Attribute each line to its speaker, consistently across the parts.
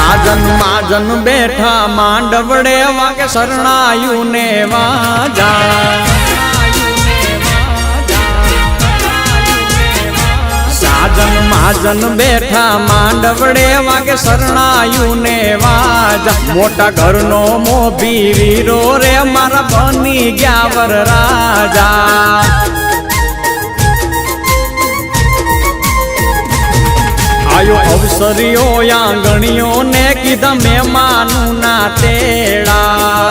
Speaker 1: સાજન માજન બેઠા માંડવડે વાગે શરણાયું ને વાજા સાજન માજન બેઠા માંડવડે વાગે શરણાયું ને વાજા મોટા ઘરનો મોભી વીરો રે મારા બની ગયા વર રાજા આયો અવસરીઓ આંગણીઓ ને કીધા મહેમાનું ના તેડા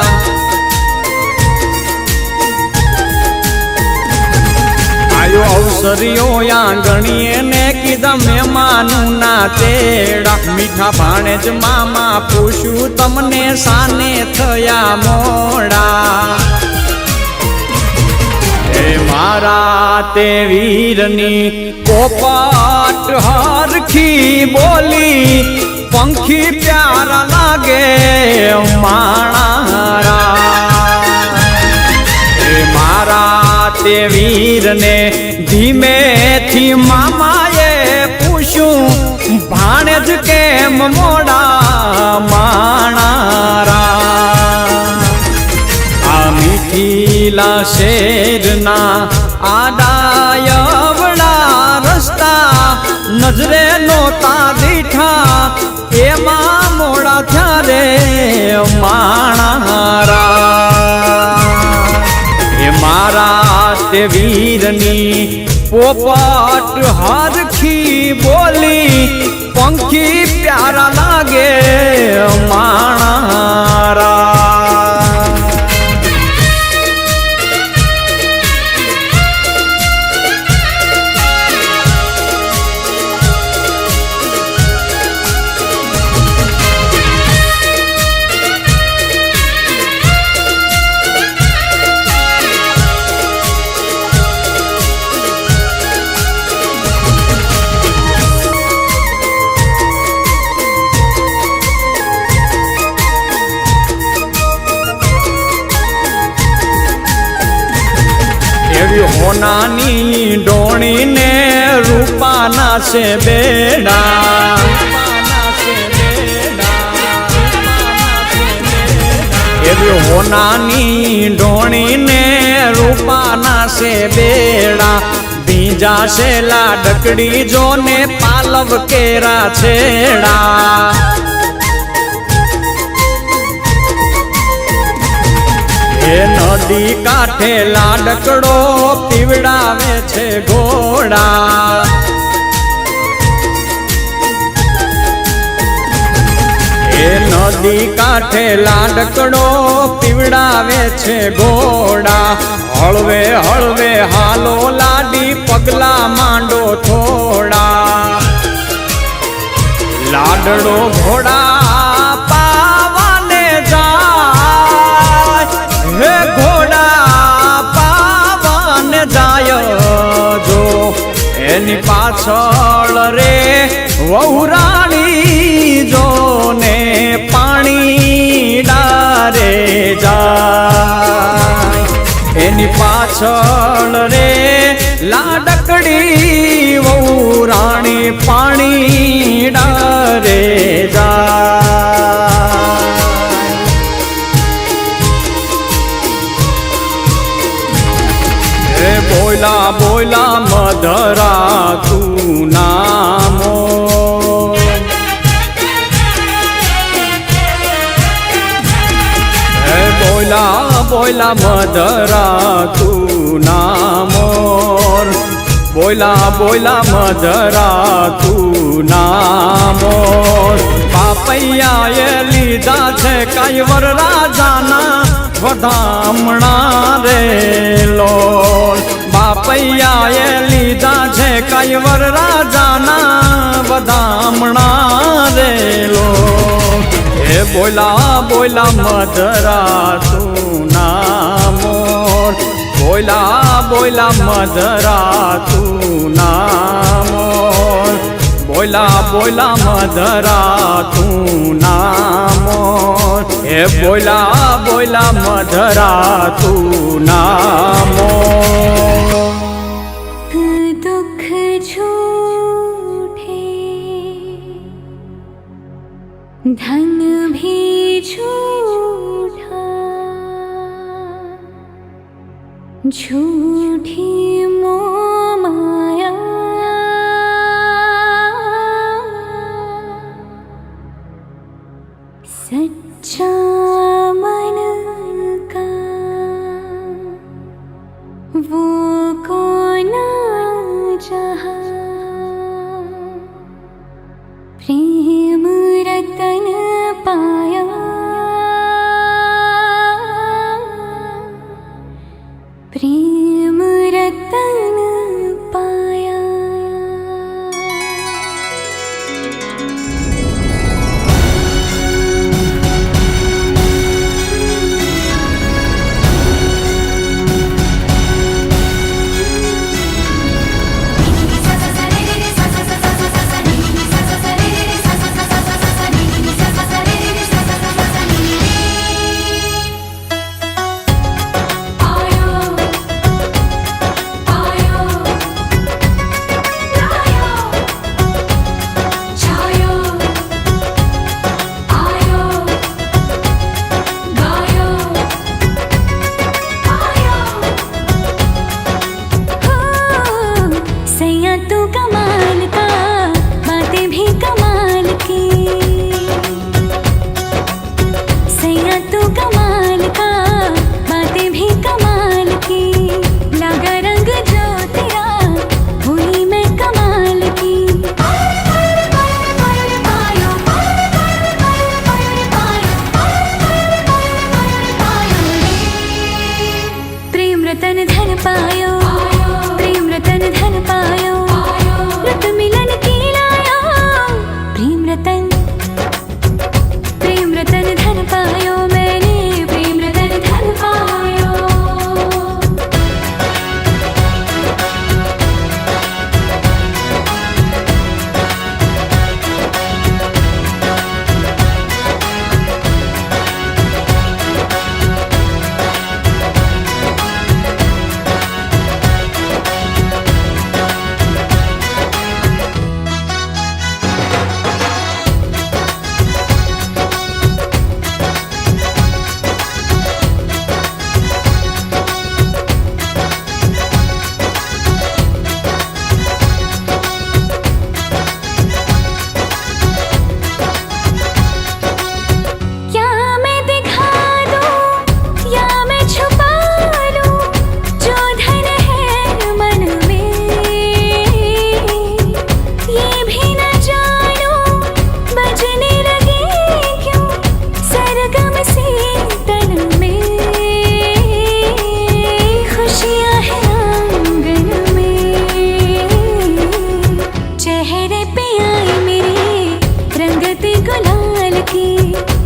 Speaker 1: આયો અવસરીઓ આંગણીએ ને કીધા મહેમાનું ના તેડા મીઠા ભાણેજ મામા પૂછ્યું તમને સાને થયા મોડા મારા તે વીરની પોપટ હરખી બોલી પંખી પ્યારા લાગે માણારા મારા તે વીરને ધીમેથી મામાએ પૂછ્યું ભાણેજ કેમ મોડા માણારા મીઠીલા શેરના આડાયવડા રસ્તા નજરે નોતા દીઠા એમાં મોડા થયા રે માણારા એ મારા તે વીરની પોપટ હરખી બોલી પંખી પ્યારા લાગે માણારા હોનાની ડોણી ને રૂપાના છે બેડા એવી હોનાની ડોણી ને રૂપાના છે બેડા બીજા છે લાડકડી જો ને પાલવ કેરા છેડા એ નદી કાંઠે લાડકડો પીવડાવે છે ઘોડા એ નદી કાંઠે લાડકડો પીવડાવે છે ઘોડા હળવે હળવે હાલો લાડી પગલા માંડો થોડા લાડડો ઘોડા પાવાને જાય હે ઘોડા પાવન જાય જો એની પાછળ રે વહુરાણી જો ને પાણી ડારે જાય એની પાછળ રે લાડકડી વહુરાણી પાણી ડારે જાય બોલા બોલા મધરા તું નામો બોલા બોલા મધરા તું નામોર બોલા બોલા મધરા તું નામોર પાપૈયાએ લીધા છે કૈવર રાજાના વધામણા રે લોલ બાપૈયાએ લીધા છે કૈવર રાજાના વધામણા રે લોલ એ બોલા બોલા મધરા તું નામોર બોલા બોલા મધરા તું નામોર બોલા બોલા મધરા તું નામોર એ બોલા બોલા મધરા તું નામોર
Speaker 2: दुख झूठे धन भी झूठा, झूठी मोह माया, सच्चा मन का वो कौन जहाँ, प्रेम रतन पाया, प्रेम रतन पाया। तू कमाल का, बातें भी कमाल की, सैया तू कमाल का, बातें भी कमाल की, लगा रंग जो तेरा हुई मैं कमाल की। प्रेम रतन धन पायो, प्रेम रतन धन पायो, रत मिलन की लायो, प्रेम रतन धन पायो, मैंने प्रेम रतन धन पायो।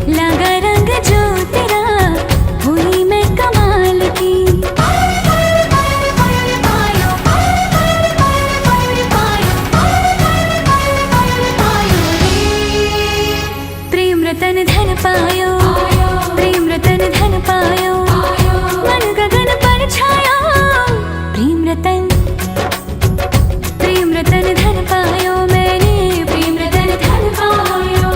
Speaker 2: लगा रंग जो तेरा हुई मैं कमाल की। प्रेम रतन धन पायो, प्रेम रतन धन पायो, मन गगन पर छाया, प्रेम रतन धन पायो, मैंने प्रेम रतन धन पायो।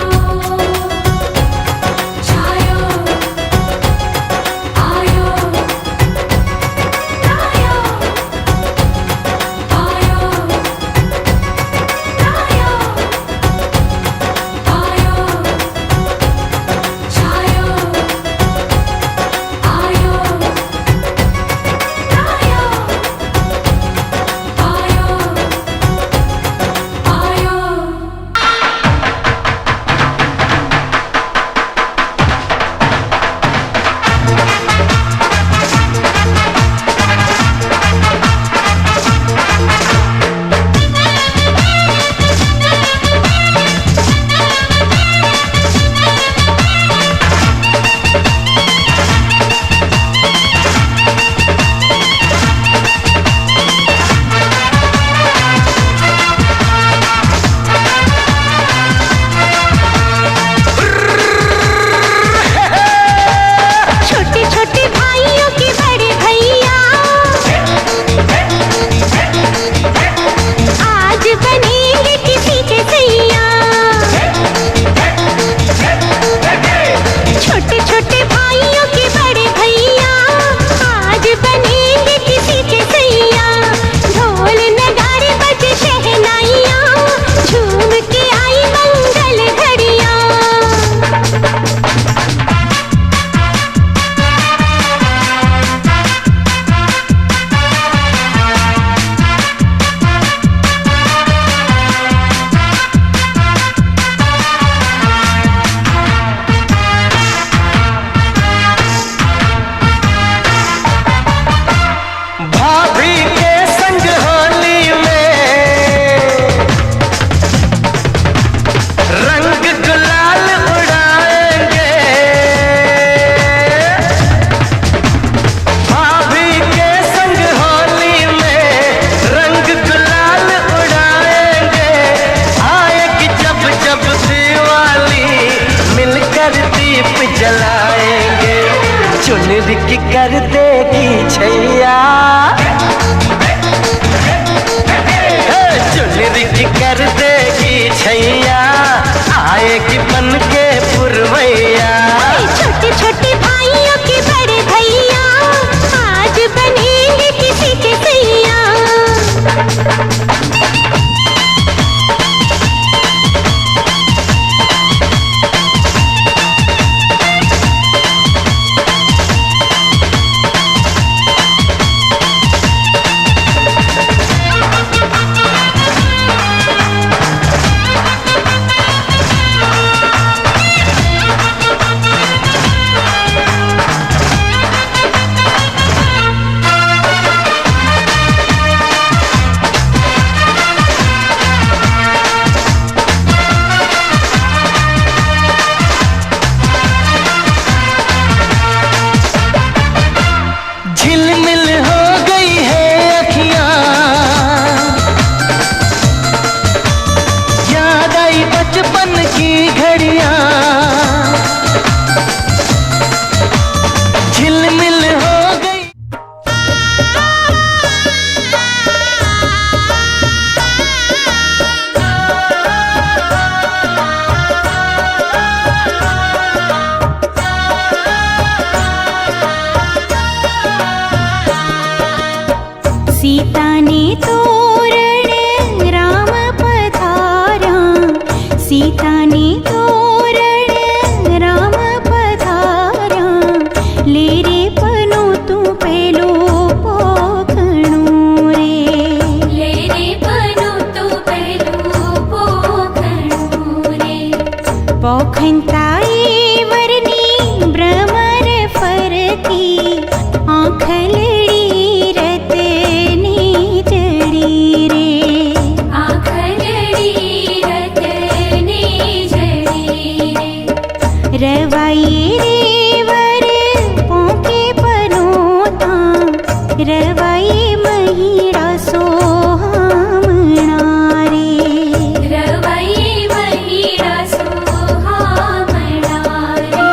Speaker 3: जलाएंगे चुनरी की कर देगी छैया चुनरी की कर देगी छैया आएगी बन के पुरवैया
Speaker 2: छोटे छोटे भाइयों के बड़े भैया आज बनेंगे किसी के सैया
Speaker 3: झिलमिल हो गई है अखियां याद आई बचपन की घड़ियां झिलमिल हो गई
Speaker 2: सीता ने तोरण राम पधारा सीता ने तोरण राम पधारा ले रे पनो तू पेलो पोखणो रे ले रे पनो तू पेलो पोखणो रे पोखंताई वरनी भ्रमर फरती आँख लड़ी रवाई रेवर पोंके पनोता रवाई महिरा सोहामणा रे रवाई महिरा सोहामणा रे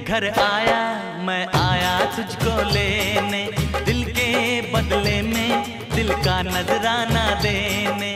Speaker 4: घर आया, मैं आया तुझको लेने, दिल के बदले में दिल का नजराना देने।